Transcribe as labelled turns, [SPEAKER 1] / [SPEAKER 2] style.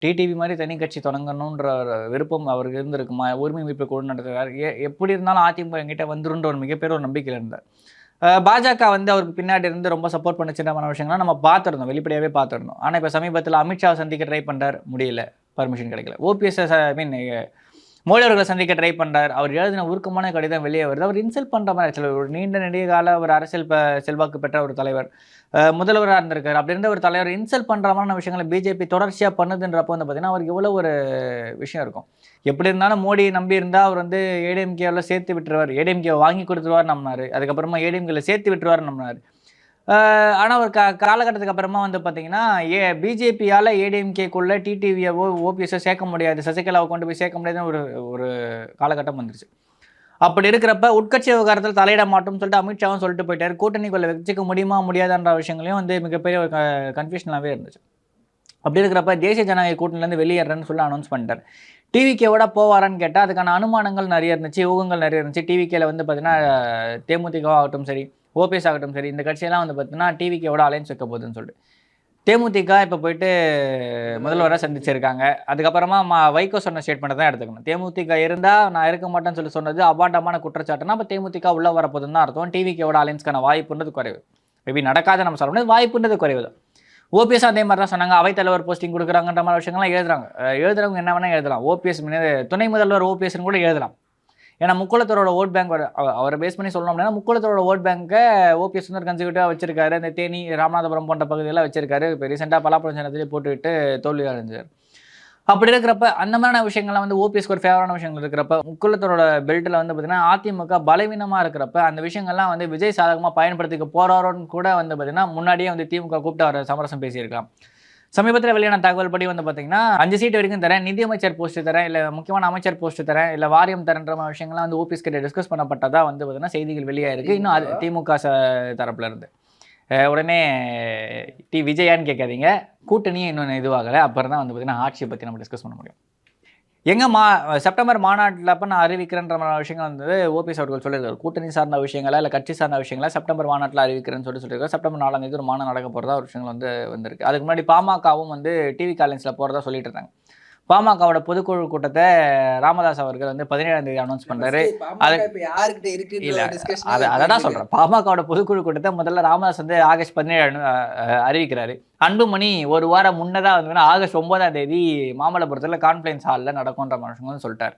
[SPEAKER 1] TTV மாதிரி தனி கட்சி தொடங்கணுன்ற ஒரு விருப்பம் அவருக்கு இருந்திருக்குமா? உரிமை மீட்பு குழு நடத்துறாரு. எப்படி இருந்தாலும் அதிமுக என்கிட்ட வந்துருன்ற ஒரு மிகப்பெரிய ஒரு நம்பிக்கையில இருந்தார். பாஜக வந்து அவருக்கு பின்னாடி இருந்து ரொம்ப சப்போர்ட் பண்ணுச்சுன்ற விஷயங்கள்லாம் நம்ம பார்த்துருந்தோம். வெளிப்படையாவே பார்த்துருந்தோம். ஆனா, இப்ப சமீபத்தில அமித்ஷாவ சந்திக்க ட்ரை பண்றார். முடியல. பர்மிஷன் கிடைக்கல. ஓபிஎஸ் ஐ மீன் மோடி அவர்கள சந்திக்க ட்ரை பண்றார். அவர் எழுதின உருக்கமான கடிதம் வெளியே வருது. அவர் இன்சல்ட் பண்ற மாரி ஆக்சுவலா ஒரு நீண்ட நெடிய கால ஒரு அரசியல் செல்வாக்கு பெற்ற ஒரு தலைவர். முதல்வரா இருந்திருக்காரு. அப்படி இருந்த ஒரு தலைவர் இன்சல்ட் பண்ற மாரியான விஷயங்கள பிஜேபி தொடர்ச்சியா பண்ணுதுன்றப்போ வந்து பார்த்தீங்கன்னா, அவருக்கு எவ்வளோ ஒரு விஷயம் இருக்கும். எப்படி இருந்தாலும் மோடிய நம்பி இருந்தா அவர் வந்து ஏடிஎம்கேல சேர்த்து விட்டுருவாரு. ஏடிஎம்கேவ வாங்கி குடுத்துருவாருன்னு நம்புனாரு. அதுக்கப்புறமா ஏடிஎம்கேல சேர்த்து விட்டுருவாருன்னு நம்புனாரு. ஆனா ஒரு காலகட்டத்துக்கு அப்புறமா வந்து பார்த்தீங்கன்னா, பிஜேபியால ஏடிஎம்கேக்குள்ள டிடிவியவோ, ஓபிஎஸ்ஸோ சேர்க்க முடியாது. சசிகலாவ கொண்டு போய் சேர்க்க முடியாதுன்னு ஒரு ஒரு காலகட்டம் வந்துருச்சு. அப்படி இருக்கிறப்ப உட்கட்சி விவகாரத்தில தலையிட மாட்டோம்னு சொல்லிட்டு அமித்ஷாவும் சொல்லிட்டு போயிட்டாரு. கூட்டணிக்குள்ள வச்சுக்க முடியுமா? முடியாதான்ற விஷயங்களையும் வந்து மிகப்பெரிய ஒரு கன்ஃப்யூஷனாவே இருந்துச்சு. அப்படி இருக்கிறப்ப தேசிய ஜனநாயக கூட்டணியிலேருந்து வெளியேறேன்னு சொல்லி அனௌன்ஸ் பண்ணிட்டாரு. டிவிகேவோட போவாரான்னு கேட்டா, அதுக்கான அனுமானங்கள் நெறைய இருந்துச்சு. யூகங்கள் நெறைய இருந்துச்சு. டிவிகேல வந்து பார்த்தீங்கன்னா, தேமுதிக ஆகட்டும் சரி, ஓபிஎஸ் ஆகட்டும் சரி, இந்த கட்சியெல்லாம் வந்து பார்த்தீங்கன்னா, டிவிகேவோட அலையன்ஸ் வைக்க போகுதுன்னு சொல்லிட்டு. தேமுதிக இப்ப போயிட்டு முதல்வர சந்திச்சிருக்காங்க. அதுக்கப்புறமா வைகோ சொன்ன ஸ்டேட்மெண்ட்ட தான் எடுத்துக்கணும். தேமுதிக இருந்தா நான் இருக்க மாட்டேன்னு சொல்லி சொன்னது அபாண்டமான குற்றச்சாட்டுன்னா, அப்ப தேமுதிக உள்ள வரப்போகுதுன்னு தான் அர்த்தம். டிவிகேவோட அலையன்ஸ்க்கான வாய்ப்புன்றது குறைவு. மேபி நடக்காதுன்னு நம்ம சொல்ல முடியாது. வாய்ப்புன்றது குறைவு தான். ஓபிஎஸ் அதே மாரி தான் சொன்னாங்க. அவைத்தலைவர் போஸ்டிங் குடுக்குறாங்கன்ற மாரி விஷயங்கள்லாம் எழுதுறாங்க. எழுதுறவங்க என்ன வேணா எழுதலாம். ஓபிஎஸ் துணை முதல்வர் ஓபிஎஸ்ன்னு கூட எழுதலாம். ஏன்னா முக்குளத்தோரோட ஓட் பேங்க் அவர பேஸ் பண்ணி சொல்லணும் அப்படின்னா, முக்குளத்தோரோட ஓட் பேங்க ஓபிஎஸ் வந்து கன்சர்வேட்டிவா வச்சிருக்காரு. இந்த தேனி, ராமநாதபுரம் போன்ற பகுதியெல்லாம் வச்சிருக்காரு. இப்ப ரீசென்ட்டா பலாப்பழம் சின்னத்திலே போட்டுவிட்டு தோல்வி அடைஞ்சாரு. அப்படி இருக்கிறப்ப அந்த மாதிரியான விஷயங்கள்லாம் வந்து ஓபிஎஸ்க்கு ஒரு ஃபேவரான விஷயங்கள் இருக்கிறப்ப, முக்குளத்தோரோட பெல்ட்ல வந்து பார்த்தீங்கன்னா, அதிமுக பலவீனமா இருக்கிறப்ப, அந்த விஷயங்கள்லாம் வந்து விஜய் சாதகமா பயன்படுத்திக்க போறாரோன்னு கூட வந்து பார்த்தீங்கன்னா, முன்னாடியே வந்து திமுக கூப்பிட்டு அவர சமரசம் பேசியிருக்கலாம். சமீபத்தில வெளியான தகவல் படி வந்து பார்த்தீங்கன்னா, 5 சீட் வரைக்கும் தரேன். நிதியமைச்சர் போஸ்ட் தரேன். இல்ல முக்கியமான அமைச்சர் போஸ்ட் தரேன். இல்ல வாரியம் தரேன்ற மாரி விஷயங்கள்லாம் வந்து ஓபிஎஸ் கிட்ட டிஸ்கஸ் பண்ணப்பட்டதா வந்து பார்த்தீங்கன்னா, செய்திகள் வெளியாயிருக்கு. இன்னும் அது திமுக தரப்புல இருந்து. உடனே விஜயான்னு கேட்காதீங்க. கூட்டணியும் இன்னும் இதுவாகல. அப்புறம் தான் வந்து பார்த்தீங்கன்னா, ஆட்சிய பத்தி நம்ம டிஸ்கஸ் பண்ண முடியும். எங்க செப்டம்பர் மாநாட்டுல அப்ப நான் அறிவிக்கிறேன்ற விஷயங்கள் வந்து ஓபிஎஸ் அவர்கள் சொல்லியிருக்காரு. கூட்டணி சார்ந்த விஷயங்களா, இல்ல கட்சி சார்ந்த விஷயங்களா செப்டம்பர் மாநாட்டுல அறிவிக்கிறேன்னு சொல்லியிருக்காரு. செப்டம்பர் 4ஆம் தேதி ஒரு மாநாடு நடக்க போறதா ஒரு விஷயங்கள் வந்து வந்திருக்கு. அதுக்கு முன்னாடி பாமகவும் வந்து டிவி காலின்ஸ்ல போறதா சொல்லிட்டு இருந்தாங்க. பாமகவோட பொதுக்குழு கூட்டத்த ராமதாஸ் அவர்கள் வந்து 17ஆம் தேதி அனௌன்ஸ் பண்றாரு. அது இல்ல அததான் சொல்றேன். பாமகவோட பொதுக்குழு கூட்டத்த முதல்ல ராமதாஸ் வந்து ஆகஸ்ட் 17 அறிவிக்கிறாரு. அன்புமணி ஒரு வாரம் முன்னதா வந்து ஆகஸ்ட் 9ஆம் தேதி மாமல்லபுரத்துல கான்ஃபரன்ஸ் ஹால்ல நடக்கும்ன்ற விஷயம் சொல்லிட்டாரு.